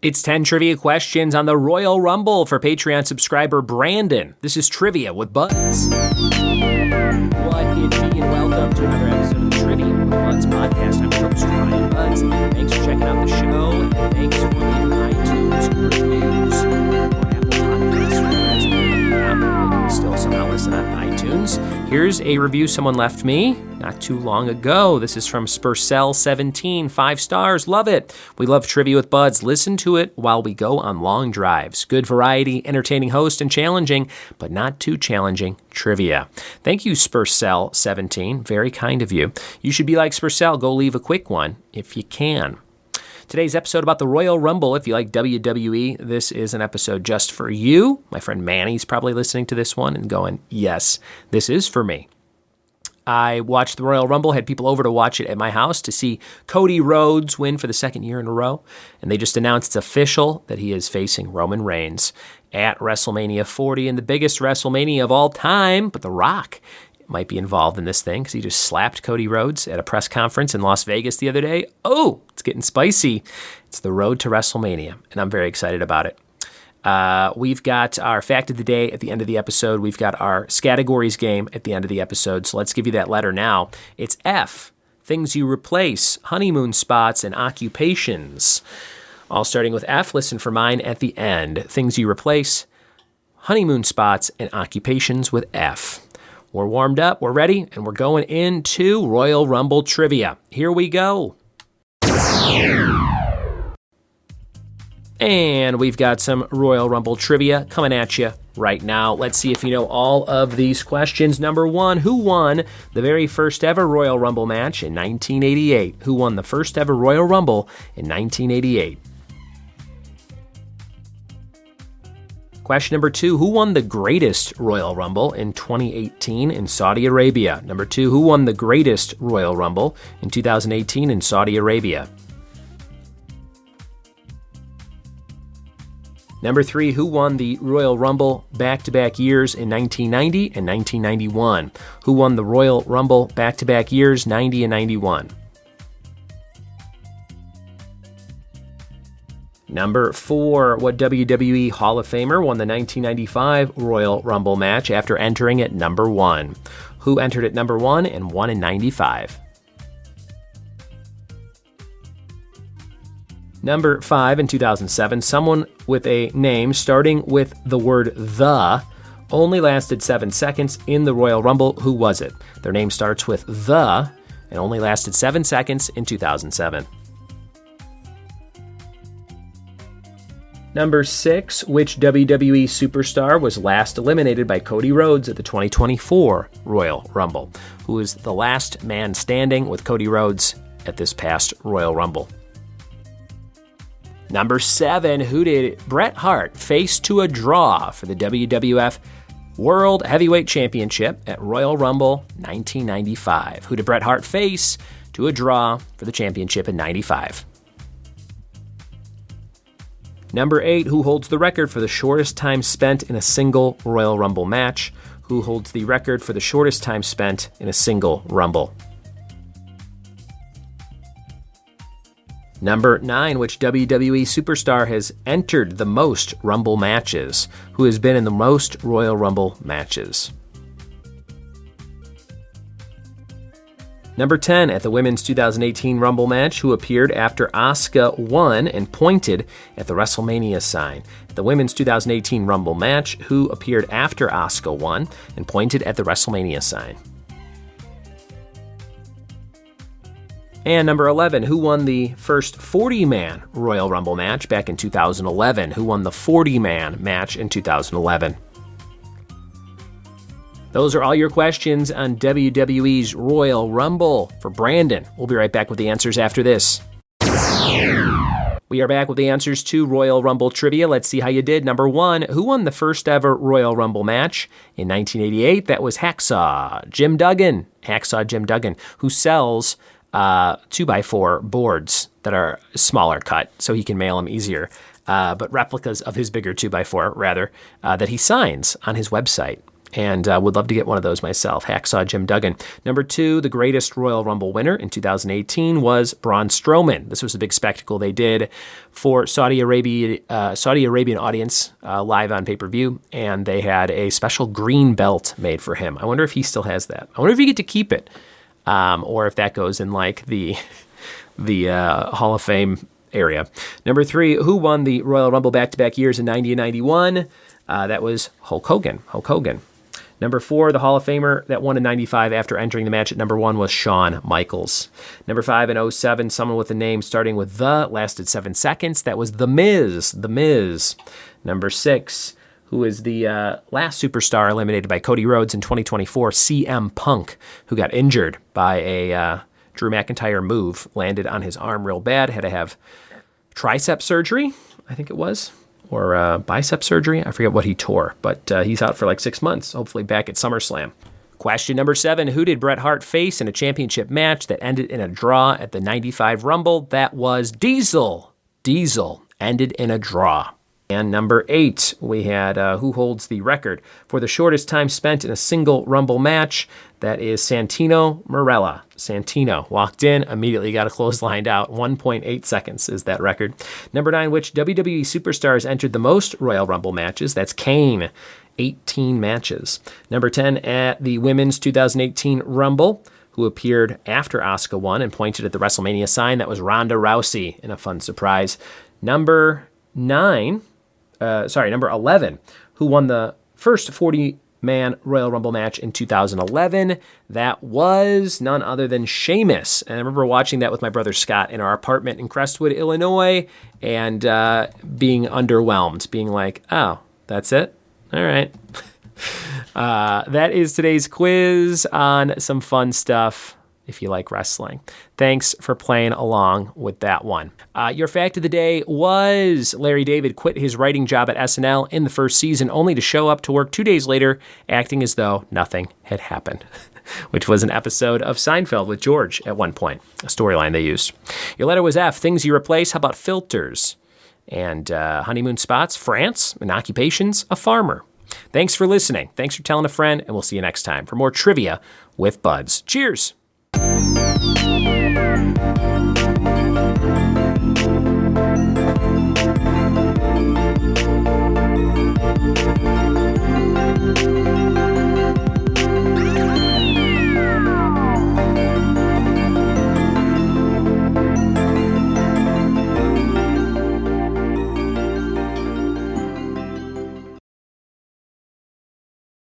It's 10 trivia questions on the Royal Rumble for Patreon subscriber Brandon. This is Trivia with Buds. What is me, and welcome to another episode of the Trivia with Buds podcast. I'm your host, Ryan Buds. Thanks for checking out the show, and thanks for leaving iTunes reviews or Apple Podcasts. Still somehow listen on iTunes. Here's a review someone left me not too long ago. This is from Spurcell17, 5 stars. Love it. We love Trivia with Buds. Listen to it while we go on long drives. Good variety, entertaining host, and challenging, but not too challenging trivia. Thank you, Spurcell17. Very kind of you. You should be like Spurcell. Go leave a quick one if you can. Today's episode about the Royal Rumble. If you like WWE, this is an episode just for you. My friend Manny's probably listening to this one and going, yes, this is for me. I watched the Royal Rumble, had people over to watch it at my house to see Cody Rhodes win for the second year in a row. And they just announced it's official that he is facing Roman Reigns at WrestleMania 40 in the biggest WrestleMania of all time. But The Rock might be involved in this thing because he just slapped Cody Rhodes at a press conference in Las Vegas the other day. Oh, it's getting spicy. It's the road to WrestleMania, and I'm very excited about it. We've got our fact of the day at the end of the episode. We've got our categories game at the end of the episode. So let's give you that letter now. It's F, things you replace, honeymoon spots, and occupations. All starting with F. Listen for mine at the end. Things you replace, honeymoon spots, and occupations with F. We're warmed up, we're ready, and we're going into Royal Rumble trivia. Here we go. And we've got some Royal Rumble trivia coming at you right now. Let's see if you know all of these questions. Number 1, who won the very first ever Royal Rumble match in 1988? Who won the first ever Royal Rumble in 1988? Question number 2, who won the greatest Royal Rumble in 2018 in Saudi Arabia? Number 2, who won the greatest Royal Rumble in 2018 in Saudi Arabia? Number 3, who won the Royal Rumble back-to-back years in 1990 and 1991? Who won the Royal Rumble back-to-back years, 90 and 91? Number 4, what WWE Hall of Famer won the 1995 Royal Rumble match after entering at number 1? Who entered at number 1 and won in 95? Number 5, in 2007, someone with a name starting with the word the only lasted 7 seconds in the Royal Rumble. Who was it? Their name starts with the and only lasted 7 seconds in 2007. Number 6, which WWE superstar was last eliminated by Cody Rhodes at the 2024 Royal Rumble? Who is the last man standing with Cody Rhodes at this past Royal Rumble? Number 7, who did Bret Hart face to a draw for the WWF World Heavyweight Championship at Royal Rumble 1995? Who did Bret Hart face to a draw for the championship in 95? Number 8, who holds the record for the shortest time spent in a single Royal Rumble match? Who holds the record for the shortest time spent in a single Rumble? Number 9, which WWE superstar has entered the most Rumble matches? Who has been in the most Royal Rumble matches? Number 10, at the Women's 2018 Rumble match, who appeared after Asuka won and pointed at the WrestleMania sign? At the Women's 2018 Rumble match, who appeared after Asuka won and pointed at the WrestleMania sign? And number 11, who won the first 40-man Royal Rumble match back in 2011? Who won the 40-man match in 2011? Those are all your questions on WWE's Royal Rumble. For Brandon, we'll be right back with the answers after this. We are back with the answers to Royal Rumble trivia. Let's see how you did. Number 1, who won the first ever Royal Rumble match in 1988? That was Hacksaw Jim Duggan. Hacksaw Jim Duggan, who sells 2x4 boards that are smaller cut so he can mail them easier. But replicas of his bigger 2x4, rather, that he signs on his website. And would love to get one of those myself. Hacksaw Jim Duggan. Number 2, the greatest Royal Rumble winner in 2018 was Braun Strowman. This was a big spectacle they did for Saudi Arabian audience live on pay-per-view, and they had a special green belt made for him. I wonder if he still has that. I wonder if you get to keep it, or if that goes in like the Hall of Fame area. Number 3, who won the Royal Rumble back-to-back years in 90 and 91? That was Hulk Hogan. Number 4, the Hall of Famer that won in 95 after entering the match at number 1 was Shawn Michaels. Number 5, in 07, someone with a name starting with the lasted 7 seconds. That was The Miz. Number 6, who is the last superstar eliminated by Cody Rhodes in 2024, CM Punk, who got injured by a Drew McIntyre move, landed on his arm real bad, had to have tricep surgery, I think it was, or bicep surgery. I forget what he tore, but he's out for like 6 months, hopefully back at SummerSlam. Question number 7, who did Bret Hart face in a championship match that ended in a draw at the 95 Rumble? That was Diesel. Diesel ended in a draw. And number 8, we had who holds the record for the shortest time spent in a single Rumble match? That is Santino Marella. Santino walked in, immediately got a clotheslined out. 1.8 seconds is that record. Number 9, which WWE superstars entered the most Royal Rumble matches? That's Kane. 18 matches. Number 10, at the Women's 2018 Rumble, who appeared after Asuka won and pointed at the WrestleMania sign? That was Ronda Rousey in a fun surprise. Number 11, who won the first 40-man Royal Rumble match in 2011. That was none other than Sheamus. And I remember watching that with my brother Scott in our apartment in Crestwood, Illinois, and being underwhelmed, being like, oh, that's it? All right. That is today's quiz on some fun stuff if you like wrestling. Thanks for playing along with that one. Your fact of the day was Larry David quit his writing job at SNL in the first season only to show up to work 2 days later acting as though nothing had happened, which was an episode of Seinfeld with George at one point, a storyline they used. Your letter was F, things you replace. How about filters? And honeymoon spots, France, and occupations, a farmer. Thanks for listening. Thanks for telling a friend, and we'll see you next time for more trivia with Buds. Cheers!